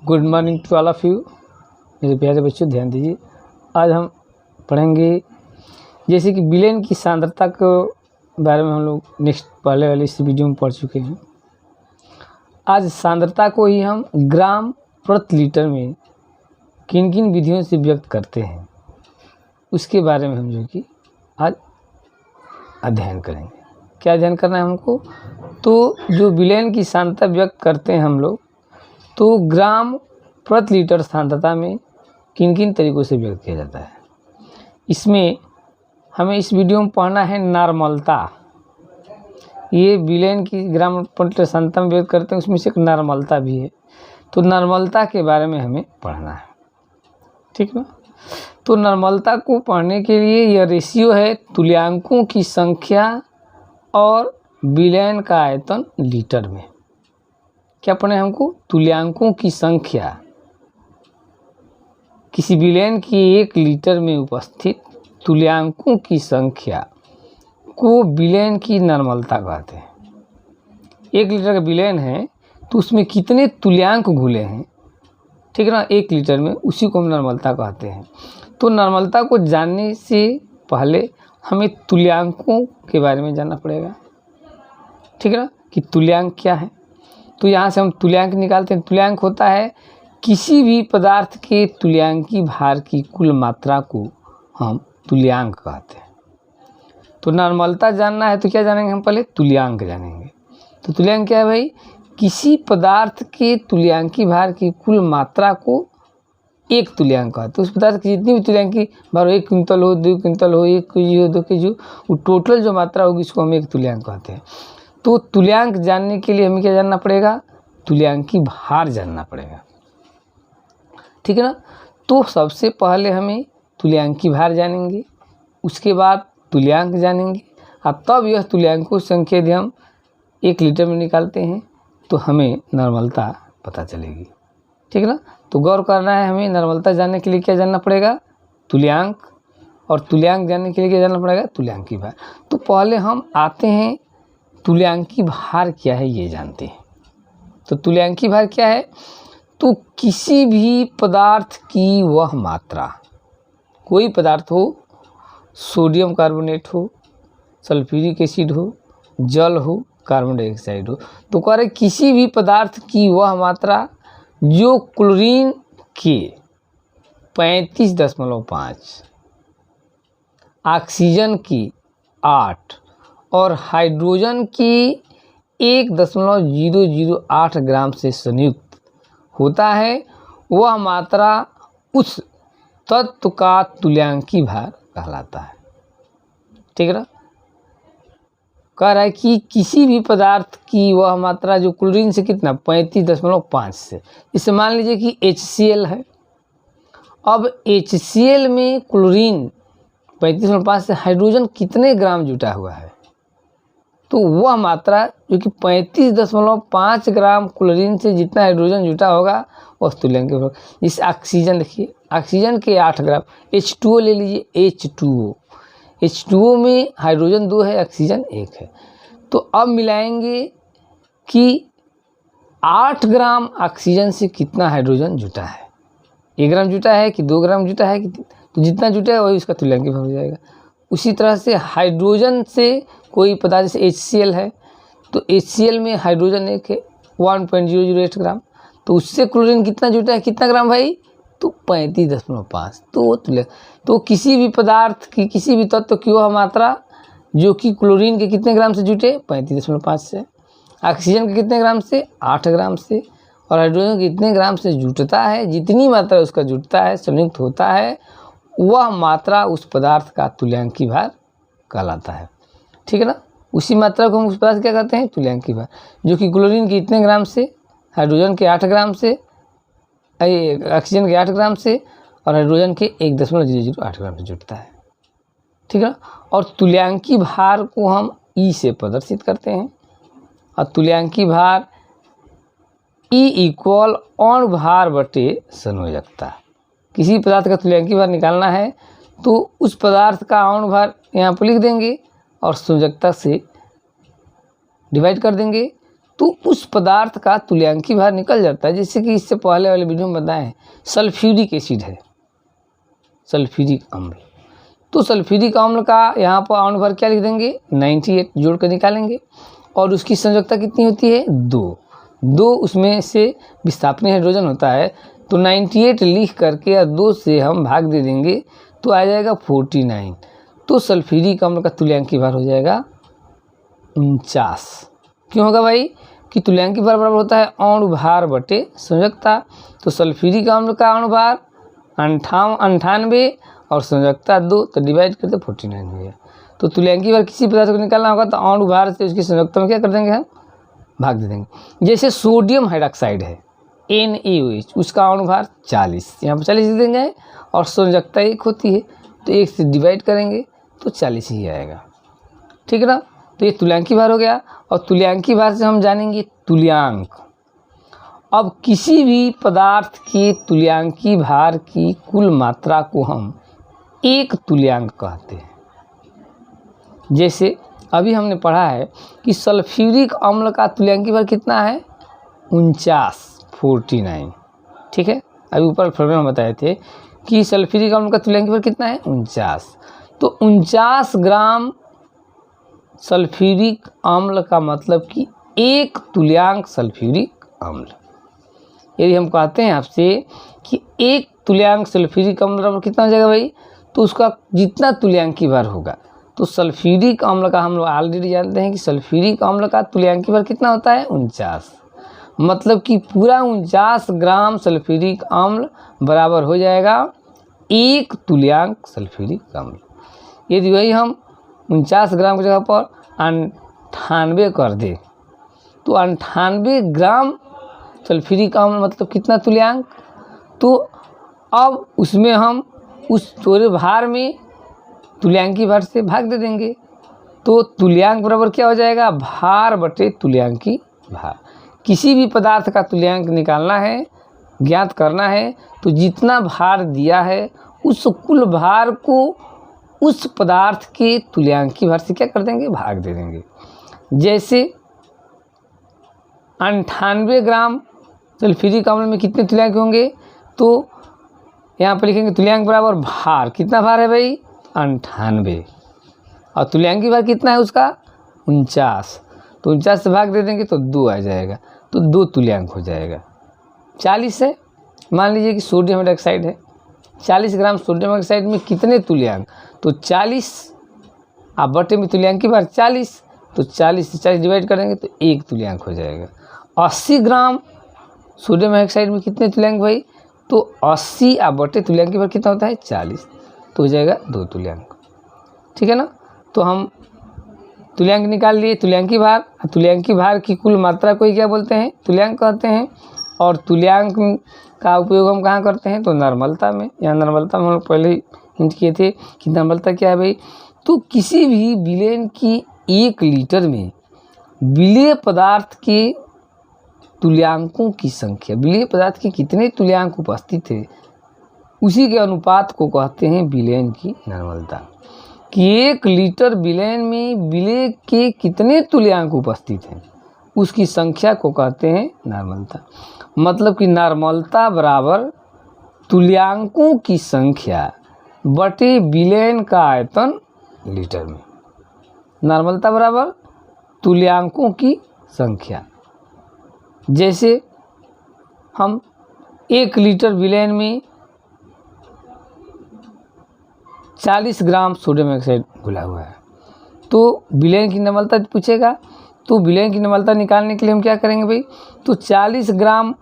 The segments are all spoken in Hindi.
Good morning to all of you. मेरे प्यारे बच्चों ध्यान दीजिए, आज हम पढ़ेंगे जैसे कि विलेन की सांद्रता के बारे में। हम लोग नेक्स्ट पहले वाले इस वीडियो में पढ़ चुके हैं। आज सांद्रता को ही हम ग्राम प्रति लीटर में किन किन विधियों से व्यक्त करते हैं उसके बारे में हम जो कि आज अध्ययन करेंगे। क्या अध्ययन करना है हमको? तो जो विलेन की सांद्रता व्यक्त करते हैं हम लोग, तो ग्राम प्रति लीटर सांद्रता में किन किन तरीक़ों से व्यक्त किया जाता है। इसमें हमें इस वीडियो में पढ़ना है नॉर्मलता। ये विलेन की ग्राम प्रति लीटर सांद्रता में व्यक्त करते हैं, उसमें से एक नॉर्मलता भी है। तो नॉर्मलता के बारे में हमें पढ़ना है, ठीक ना। तो नॉर्मलता को पढ़ने के लिए यह रेशियो है तुल्यांकों की संख्या और विलेन का आयतन लीटर में। क्या पढ़ना है हमको? तुल्यांकों की संख्या, किसी विलेन की 1 लीटर में उपस्थित तुल्यांकों की संख्या को विलेन की नॉर्मलता कहते हैं। 1 लीटर का विलेन है तो उसमें कितने तुल्यांक घुले हैं, ठीक है ना, 1 लीटर में, उसी को हम नॉर्मलता कहते हैं। तो नॉर्मलता को जानने से पहले हमें तुल्यांकों के बारे में जानना पड़ेगा, ठीक है ना, कि तुल्यांक क्या है। तो यहाँ से हम तुल्यांक निकालते हैं। तुल्यांक होता है किसी भी पदार्थ के तुल्यांकी भार की कुल मात्रा को हम तुल्यांक कहते हैं। तो नॉर्मलता जानना है तो क्या जानेंगे हम? पहले तुल्यांक जानेंगे। तो तुल्यांक क्या है भाई? किसी पदार्थ के तुल्यांकी भार की कुल मात्रा को 1 तुल्यांक कहते हैं। तो उस पदार्थ की जितनी भी तुल्यांकी भार हो, 1 क्विंटल हो, 2 क्विंटल हो, 1 केजी हो, 2 केजी हो, वो टोटल जो मात्रा होगी इसको हम 1 तुल्यांक कहते हैं। तो तुल्यांक जानने के लिए हमें क्या जानना पड़ेगा? तुल्यांकी भार जानना पड़ेगा, ठीक है ना। तो सबसे पहले हमें तुल्यांकी भार जानेंगे, उसके बाद तुल्यांक जानेंगे, और तब यह तुल्यांकों की संख्या यदि हम 1 लीटर में निकालते हैं तो हमें नॉर्मलता पता चलेगी, ठीक है ना। तो गौर करना है, हमें नॉर्मलता जानने के लिए क्या जानना पड़ेगा? तुल्यांक, और तुल्यांक जानने के लिए क्या जानना पड़ेगा? तुल्यांकी भार। तो पहले हम आते हैं तुल्यांकी भार क्या है ये जानते हैं। तो तुल्यांकी भार क्या है? तो किसी भी पदार्थ की वह मात्रा, कोई पदार्थ हो, सोडियम कार्बोनेट हो, सल्फ्यूरिक एसिड हो, जल हो, कार्बन डाइऑक्साइड हो, तो कह रहे किसी भी पदार्थ की वह मात्रा जो क्लोरीन के 35.5, ऑक्सीजन की 8 और हाइड्रोजन की 1.008 ग्राम से संयुक्त होता है, वह मात्रा उस तत्व का तुल्यांकी भार कहलाता है, ठीक है ना। कह रहा है कि किसी भी पदार्थ की वह मात्रा जो क्लोरीन से कितना 35.5 से, इसे मान लीजिए कि HCl है। अब HCl में क्लोरीन 35.5 से हाइड्रोजन कितने ग्राम जुटा हुआ है, तो वह मात्रा जो कि 35.5 ग्राम क्लोरीन से जितना हाइड्रोजन जुटा होगा वह तुल्यांक भार। जिस ऑक्सीजन, देखिए ऑक्सीजन के 8 ग्राम, H2O ले लीजिए, H2O में हाइड्रोजन 2 है, ऑक्सीजन 1 है। तो अब मिलाएंगे कि 8 ग्राम ऑक्सीजन से कितना हाइड्रोजन जुटा है, 1 ग्राम जुटा है कि 2 ग्राम जुटा है, तो जितना जुटा है वही उसका तुल्यांकी भार हो जाएगा। उसी तरह से हाइड्रोजन से कोई पदार्थ जैसे HCl है, तो HCl में हाइड्रोजन 1 है, 1.008 ग्राम, तो उससे क्लोरीन कितना जुटा है, कितना ग्राम भाई? तो 35.5। तो तुल्यांक, तो किसी भी पदार्थ की, किसी भी तत्व की वह मात्रा जो कि क्लोरीन के कितने ग्राम से जुटे, 35.5 से, ऑक्सीजन के कितने ग्राम से, 8 ग्राम से, और हाइड्रोजन के कितने ग्राम से जुटता है, जितनी मात्रा उसका जुटता है, संयुक्त होता है, वह मात्रा उस पदार्थ का तुल्यांकी भार कहलाता है, ठीक है ना। उसी मात्रा को हम उस पदार्थ क्या कहते हैं? तुल्यांकी भार, जो कि क्लोरीन के इतने ग्राम से, हाइड्रोजन के 8 ग्राम से, ऑक्सीजन के 8 ग्राम से, और हाइड्रोजन के 1.008 ग्राम से जुटता है, ठीक है ना। और तुल्यांकी भार को हम E से प्रदर्शित करते हैं, और तुल्यांकी भार E = अणु भार बटे संयोजकता। किसी पदार्थ का तुल्यांकी भार निकालना है तो उस पदार्थ का अणु भार यहाँ पर लिख देंगे और संयोजकता से डिवाइड कर देंगे, तो उस पदार्थ का तुल्यांकी भार निकल जाता है। जैसे कि इससे पहले वाले वीडियो में बताएं, सल्फ्यूरिक एसिड है, सल्फ्यूरिक अम्ल। तो सल्फ्यूरिक अम्ल का यहाँ पर अणु भार क्या लिख देंगे 98 जोड़ कर निकालेंगे, और उसकी संयोजकता कितनी होती है 2 उसमें से विस्थापनीय हाइड्रोजन होता है, तो 98 लिख करके और 2 से हम भाग दे देंगे तो आ जाएगा 49। तो सल्फ्यूरिक अम्ल का तुल्यांकी भार हो जाएगा 49। क्यों होगा भाई कि तुल्यांकी भार बराबर होता है अणु भार बटे संयोजकता। तो सल्फ्यूरिक अम्ल का अणु भार 98 और संयोजकता 2, तो डिवाइड करते 49 हो गया। तो तुल्यांकी भार किसी पदार्थ को निकालना होगा तो अणु भार से उसकी संयोजकता में क्या कर देंगे हम भाग दे देंगे। जैसे सोडियम हाइड्रॉक्साइड है NaOH, उसका अणु भार 40, यहाँ पर 40 लिख देंगे और संयोजकता 1 होती है, तो 1 से डिवाइड करेंगे तो 40 ही आएगा। ठीक है ना। तो ये तुल्यांकी भार हो गया। और तुल्यांकी भार से हम जानेंगे तुल्यांक। अब किसी भी पदार्थ के तुल्यांकी भार की कुल मात्रा को हम एक तुल्यांक कहते हैं। जैसे अभी हमने पढ़ा है कि सल्फ्यूरिक अम्ल का तुल्यांकी भार कितना है 49। ठीक है, अभी ऊपर फॉर्मूला में बताए थे कि सल्फ्यूरिक अम्ल का तुल्यांकी भार कितना है 49। तो 49 ग्राम सल्फ्यूरिक अम्ल का मतलब कि एक तुल्यांक सल्फ्यूरिक अम्ल। यदि हम कहते हैं आपसे कि एक तुल्यांक सल्फ्यूरिक अम्ल बराबर कितना हो जाएगा भाई, तो उसका जितना तुल्यांकी भार होगा, तो सल्फ्यूरिक अम्ल का हम लोग ऑलरेडी जानते हैं कि सल्फ्यूरिक अम्ल का तुल्यांकी भार कितना होता है 49। मतलब कि पूरा 49 ग्राम सल्फ्यूरिक अम्ल बराबर हो जाएगा एक तुल्यांक सल्फ्यूरिक अम्ल। यदि वही हम 49 ग्राम की जगह पर 98 कर दे तो 98 ग्राम सल्फ्यूरिक अम्ल मतलब कितना तुल्यांक। तो अब उसमें हम उस थोड़े भार में तुल्यांकी भार से भाग दे देंगे, तो तुल्यांक बराबर क्या हो जाएगा भार बटे तुल्यांकी भार। किसी भी पदार्थ का तुल्यांक निकालना है, ज्ञात करना है, तो जितना भार दिया है उस कुल भार को उस पदार्थ के तुल्यांकी भार से क्या कर देंगे भाग दे देंगे। जैसे 98 ग्राम सल्फ्यूरिक अम्ल में कितने तुल्यांक होंगे, तो यहाँ पर लिखेंगे तुल्यांक बराबर भार, कितना भार है भाई 98, और तुल्यांकी भार कितना है उसका 49, तो 49 से भाग दे देंगे तो 2 आ जाएगा, तो 2 तुल्यांक हो जाएगा। 40 है, मान लीजिए कि सोडियम हाइड्रॉक्साइड है, 40 ग्राम सोडियम हाइड्रॉक्साइड में कितने तुल्यांक, तो 40 आप बटे में तुल्यांकी भार 40, तो 40 से 40 डिवाइड करेंगे तो 1 तुल्यांक हो जाएगा। 80 ग्राम सोडियम हाइड्रॉक्साइड में कितने तुल्यांक भाई, तो 80 आप बटे तुल्यांकी भार कितना होता है 40, तो हो जाएगा 2 तुल्यांक। ठीक है ना। तो हम तुल्यांक निकाल लिए, तुल्यांकी भार की कुल मात्रा को ही क्या बोलते हैं तुल्यांक कहते हैं। और तुल्यांक का उपयोग हम कहाँ करते हैं, तो नॉर्मलता में। यहाँ नॉर्मलता में हम लोग पहले ही हिंट किए थे कि नॉर्मलता क्या है भाई, तो किसी भी विलेन की 1 लीटर में विलेय पदार्थ के तुल्यांकों की संख्या, विलेय पदार्थ के कितने तुल्यांक उपस्थित है उसी के अनुपात को कहते हैं विलेन की नॉर्मलता। कि 1 लीटर विलेन में विलेय के कितने तुल्यांक उपस्थित हैं उसकी संख्या को कहते हैं नॉर्मलता। मतलब कि नॉर्मलता बराबर तुल्यांकों की संख्या बटे विलेन का आयतन लीटर में। नॉर्मलता बराबर तुल्यांकों की संख्या। जैसे हम 1 लीटर विलेन में 40 ग्राम सोडियम ऑक्साइड घुला हुआ है, तो विलेन की नॉर्मलता पूछेगा, तो विलेन की नॉर्मलता निकालने के लिए हम क्या करेंगे भाई, तो 40 ग्राम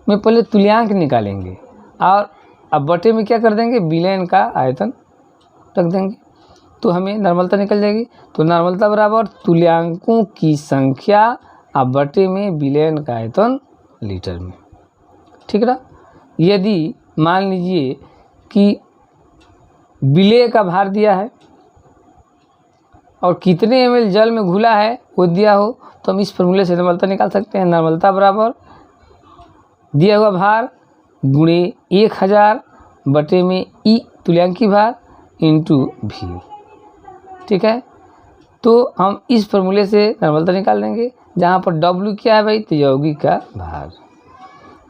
में पहले तुल्यांक निकालेंगे और अब बटे में क्या कर देंगे विलेन का आयतन रख देंगे, तो हमें नॉर्मलता निकल जाएगी। तो नॉर्मलता बराबर तुल्यांकों की संख्या अब बटे में विलेन का आयतन लीटर में। ठीक ना। यदि मान लीजिए कि विलेय का भार दिया है और कितने ml जल में घुला है वो दिया हो, तो हम इस फॉर्मूले से नॉर्मलता निकाल सकते हैं। नॉर्मलता बराबर दिया हुआ भार गुणे 1000 बटे में ई तुल्यांकी भार इंटू भी। ठीक है, तो हम इस फॉर्मूले से नॉर्मलता निकाल देंगे। जहाँ पर W क्या है भाई, तो यौगिक का भार,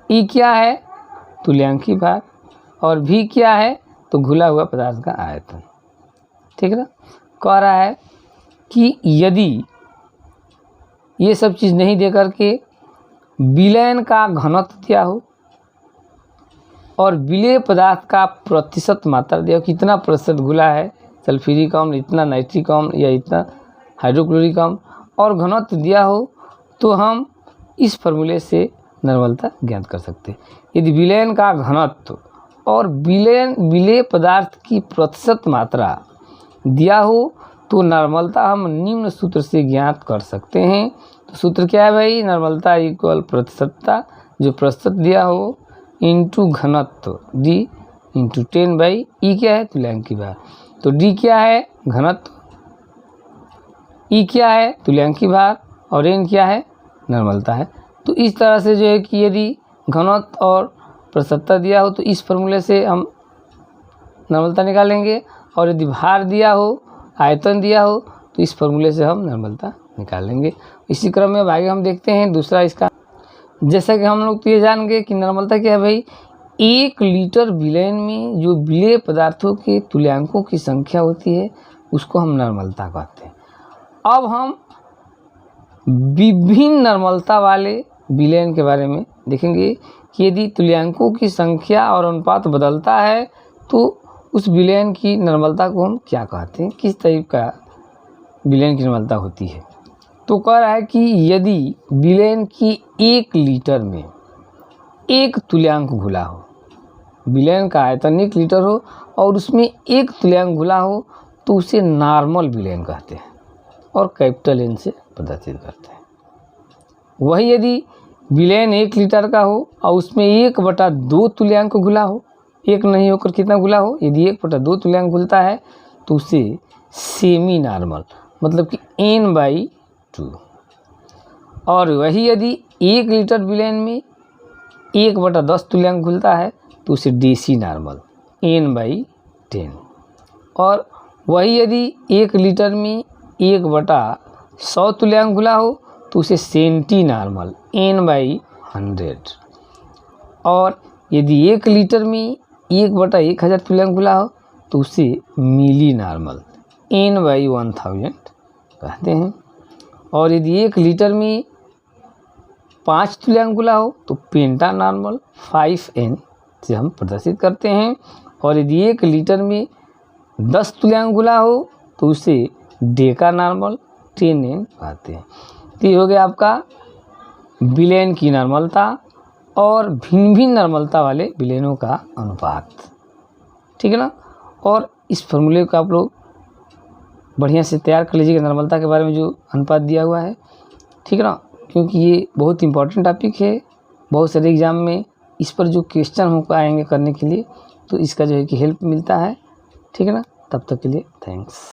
E क्या है, तुल्यांकी भार, और V क्या है, तो घुला हुआ पदार्थ का आयतन। ठीक है ना। कह रहा है कि यदि ये सब चीज़ नहीं दे करके विलयन का घनत्व दिया हो और विलेय पदार्थ का प्रतिशत मात्रा दिया हो, कितना प्रतिशत घुला है, सल्फ्यूरिक अम्ल इतना, नाइट्रिक अम्ल या इतना, हाइड्रोक्लोरिक अम्ल, और घनत्व दिया हो, तो हम इस फॉर्मूले से नर्मलता ज्ञात कर सकते हैं। यदि विलयन का घनत्व और विलेय पदार्थ की प्रतिशत मात्रा दिया हो तो नर्मलता हम निम्न सूत्र से ज्ञात कर सकते हैं। तो सूत्र क्या है भाई, नर्मलता इक्वल प्रतिशतता, जो प्रतिशत दिया हो इंटू घनत्व D इंटू 10/, E क्या है, तुल्यांकी भार, तो D क्या है, घनत्व, E क्या है, तुल्यांकी भार, और N क्या है, नर्मलता है। तो इस तरह से जो है कि यदि घनत्व और प्रतिशतता दिया हो तो इस फॉर्मूले से हम नर्मलता निकालेंगे, और यदि भार दिया हो, आयतन दिया हो, तो इस फॉर्मूले से हम नर्मलता निकालेंगे। इसी क्रम में आगे हम देखते हैं दूसरा इसका, जैसा कि हम लोग तो ये जान गए कि नर्मलता क्या है भाई, 1 लीटर विलयन में जो विलेय पदार्थों के तुल्यांकों की संख्या होती है उसको हम नर्मलता कहते हैं। अब हम विभिन्न नर्मलता वाले विलयन के बारे में देखेंगे कि यदि तुल्यांकों की संख्या और अनुपात बदलता है तो उस विलयन की नर्मलता को हम क्या कहते हैं, किस टाइप का विलयन की नर्मलता होती है। तो कह रहा है कि यदि विलयन की 1 लीटर में 1 तुल्यांक घुला हो, विलयन का आयतन 1 लीटर हो और उसमें 1 तुल्यांक घुला हो, तो उसे नॉर्मल विलयन कहते हैं और कैपिटल N से प्रदर्शित करते हैं। वही यदि विलयन 1 लीटर का हो और उसमें 1/2 तुल्यांक घुला हो, एक नहीं होकर कितना घुला हो, यदि 1/2 तुल्यांक घुलता है तो उसे सेमी नॉर्मल, मतलब कि N/2, और वही यदि 1 लीटर विलयन में 1/10 तुल्यांक घुलता है तो उसे डेसी नॉर्मल, N/10, और वही यदि 1 लीटर में 1/100 तुल्यांक घुला हो तो उसे सेंटी नॉर्मल, N/100, और यदि 1 लीटर में 1/1000 तुल्यांक घुला हो तो उसे मिली नॉर्मल, N/1000 कहते हैं, और यदि 1 लीटर में 5 तुल्यांक घुला हो तो पेंटा नॉर्मल, 5N से हम प्रदर्शित करते हैं, और यदि 1 लीटर में 10 तुल्यांक घुला हो तो उसे डेका नॉर्मल, 10N कहते हैं। तो ये हो गया आपका विलयन की नॉर्मलता और भिन्न भिन्न नॉर्मलता वाले विलयनों का अनुपात। ठीक है ना। और इस फॉर्मूले को आप लोग बढ़िया से तैयार कर लीजिएगा, नॉर्मलता के बारे में जो अनुपात दिया हुआ है। ठीक है ना, क्योंकि ये बहुत इंपॉर्टेंट टॉपिक है, बहुत सारे एग्जाम में इस पर जो क्वेश्चन हमको आएंगे करने के लिए, तो इसका जो है कि हेल्प मिलता है। ठीक है ना, तब तक के लिए थैंक्स।